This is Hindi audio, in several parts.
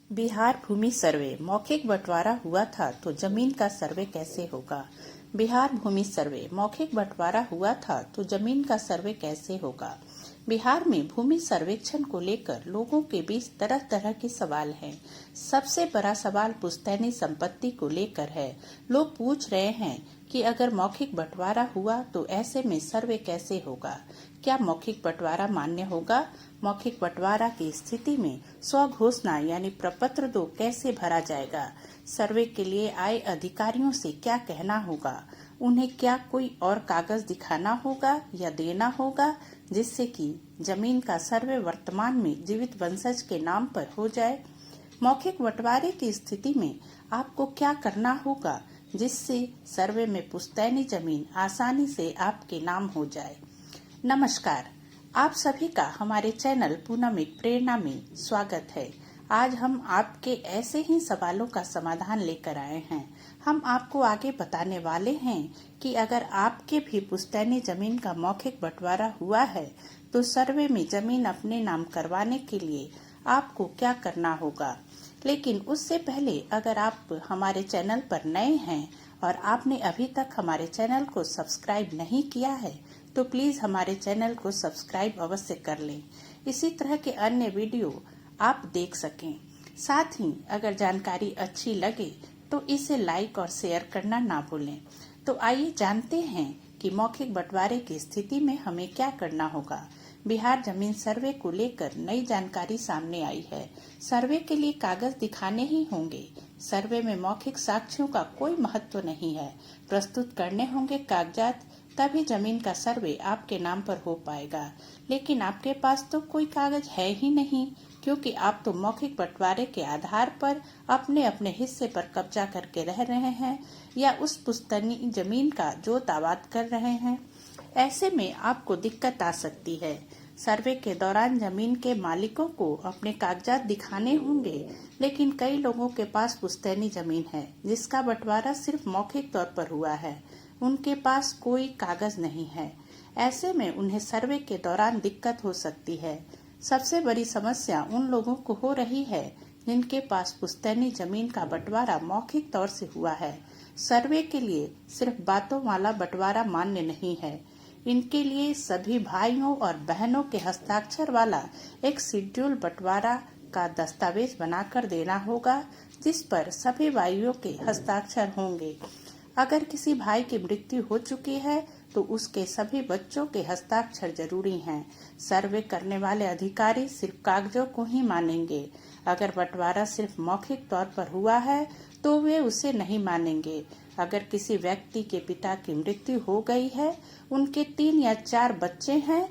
बिहार भूमि सर्वे मौखिक बंटवारा हुआ था तो जमीन का सर्वे कैसे होगा। बिहार भूमि सर्वे मौखिक बंटवारा हुआ था तो जमीन का सर्वे कैसे होगा। बिहार में भूमि सर्वेक्षण को लेकर लोगों के बीच तरह तरह के सवाल हैं। सबसे बड़ा सवाल पुश्तैनी संपत्ति को लेकर है। लोग पूछ रहे हैं कि अगर मौखिक बंटवारा हुआ तो ऐसे में सर्वे कैसे होगा। क्या मौखिक बंटवारा मान्य होगा। मौखिक बंटवारा की स्थिति में स्वघोषणा यानी प्रपत्र 2 कैसे भरा जाएगा। सर्वे के लिए आए अधिकारियों से क्या कहना होगा। उन्हें क्या कोई और कागज दिखाना होगा या देना होगा जिससे कि जमीन का सर्वे वर्तमान में जीवित वंशज के नाम पर हो जाए। मौखिक बंटवारे की स्थिति में आपको क्या करना होगा जिससे सर्वे में पुश्तैनी जमीन आसानी से आपके नाम हो जाए। नमस्कार, आप सभी का हमारे चैनल पूनमिक प्रेरणा में स्वागत है। आज हम आपके ऐसे ही सवालों का समाधान लेकर आए हैं। हम आपको आगे बताने वाले हैं कि अगर आपके भी पुश्तैनी जमीन का मौखिक बंटवारा हुआ है तो सर्वे में जमीन अपने नाम करवाने के लिए आपको क्या करना होगा। लेकिन उससे पहले अगर आप हमारे चैनल पर नए हैं और आपने अभी तक हमारे चैनल को सब्सक्राइब नहीं किया है तो प्लीज हमारे चैनल को सब्सक्राइब अवश्य कर लें। इसी तरह के अन्य वीडियो आप देख सकें। साथ ही अगर जानकारी अच्छी लगे तो इसे लाइक और शेयर करना ना भूलें। तो आइए जानते हैं कि मौखिक बंटवारे की स्थिति में हमें क्या करना होगा। बिहार जमीन सर्वे को लेकर नई जानकारी सामने आई है। सर्वे के लिए कागज दिखाने ही होंगे। सर्वे में मौखिक साक्ष्यों का कोई महत्व नहीं है। प्रस्तुत करने होंगे कागजात, तभी जमीन का सर्वे आपके नाम पर हो पाएगा। लेकिन आपके पास तो कोई कागज है ही नहीं, क्योंकि आप तो मौखिक बंटवारे के आधार पर अपने अपने हिस्से पर कब्जा करके रह रहे हैं या उस पुश्तैनी जमीन का जोत आबाद कर रहे हैं। ऐसे में आपको दिक्कत आ सकती है। सर्वे के दौरान जमीन के मालिकों को अपने कागजात दिखाने होंगे, लेकिन कई लोगों के पास पुश्तैनी जमीन है जिसका बंटवारा सिर्फ मौखिक तौर पर हुआ है। उनके पास कोई कागज नहीं है। ऐसे में उन्हें सर्वे के दौरान दिक्कत हो सकती है। सबसे बड़ी समस्या उन लोगों को हो रही है जिनके पास पुश्तैनी जमीन का बंटवारा मौखिक तौर से हुआ है। सर्वे के लिए सिर्फ बातों वाला बंटवारा मान्य नहीं है। इनके लिए सभी भाइयों और बहनों के हस्ताक्षर वाला एक शेड्यूल बंटवारा का दस्तावेज बनाकर देना होगा, जिस पर सभी भाइयों के हस्ताक्षर होंगे। अगर किसी भाई की मृत्यु हो चुकी है तो उसके सभी बच्चों के हस्ताक्षर जरूरी हैं। सर्वे करने वाले अधिकारी सिर्फ कागजों को ही मानेंगे। अगर बंटवारा सिर्फ मौखिक तौर पर हुआ है तो वे उसे नहीं मानेंगे। अगर किसी व्यक्ति के पिता की मृत्यु हो गई है, उनके 3 या 4 बच्चे हैं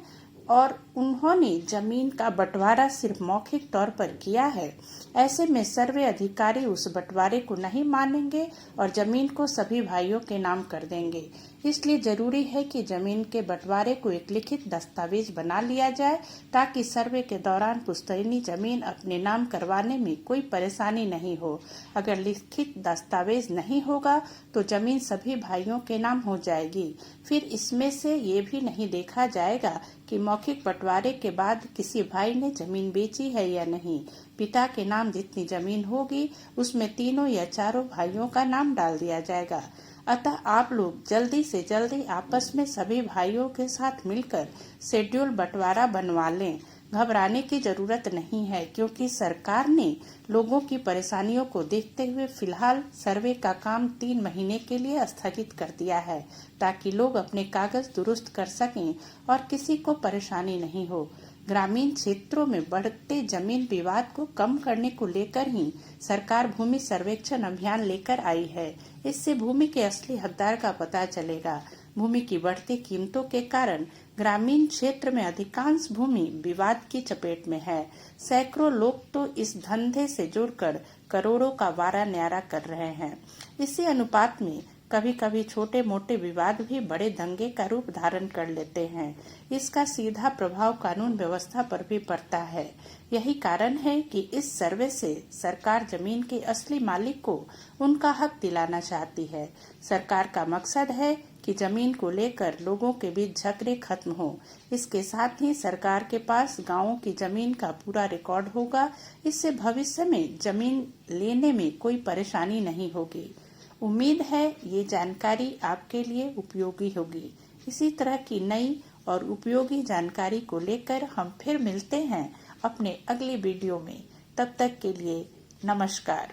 और उन्होंने जमीन का बंटवारा सिर्फ मौखिक तौर पर किया है, ऐसे में सर्वे अधिकारी उस बंटवारे को नहीं मानेंगे और जमीन को सभी भाइयों के नाम कर देंगे। इसलिए जरूरी है कि जमीन के बंटवारे को एक लिखित दस्तावेज बना लिया जाए ताकि सर्वे के दौरान पुश्तैनी जमीन अपने नाम करवाने में कोई परेशानी नहीं हो। अगर लिखित दस्तावेज नहीं होगा तो जमीन सभी भाइयों के नाम हो जाएगी। फिर इसमें से ये भी नहीं देखा जाएगा कि मौखिक बंटवारे के बाद किसी भाई ने जमीन बेची है या नहीं। पिता के नाम जितनी जमीन होगी उसमें तीनों या चारों भाइयों का नाम डाल दिया जाएगा। अतः आप लोग जल्दी से जल्दी आपस में सभी भाइयों के साथ मिलकर शेड्यूल बंटवारा बनवा लें। घबराने की जरूरत नहीं है, क्योंकि सरकार ने लोगों की परेशानियों को देखते हुए फिलहाल सर्वे का काम 3 महीने के लिए स्थगित कर दिया है, ताकि लोग अपने कागज दुरुस्त कर सकें और किसी को परेशानी नहीं हो। ग्रामीण क्षेत्रों में बढ़ते जमीन विवाद को कम करने को लेकर ही सरकार भूमि सर्वेक्षण अभियान लेकर आई है। इससे भूमि के असली हकदार का पता चलेगा। भूमि की बढ़ती कीमतों के कारण ग्रामीण क्षेत्र में अधिकांश भूमि विवाद की चपेट में है। सैकड़ों लोग तो इस धंधे से जुड़कर करोड़ों का वारा न्यारा कर रहे हैं। इसी अनुपात में कभी कभी छोटे मोटे विवाद भी बड़े दंगे का रूप धारण कर लेते हैं। इसका सीधा प्रभाव कानून व्यवस्था पर भी पड़ता है। यही कारण है कि इस सर्वे से सरकार जमीन के असली मालिक को उनका हक दिलाना चाहती है। सरकार का मकसद है कि जमीन को लेकर लोगों के बीच झगड़े खत्म हो। इसके साथ ही सरकार के पास गांवों की जमीन का पूरा रिकॉर्ड होगा। इससे भविष्य में जमीन लेने में कोई परेशानी नहीं होगी। उम्मीद है ये जानकारी आपके लिए उपयोगी होगी। इसी तरह की नई और उपयोगी जानकारी को लेकर हम फिर मिलते हैं अपने अगले वीडियो में। तब तक के लिए नमस्कार।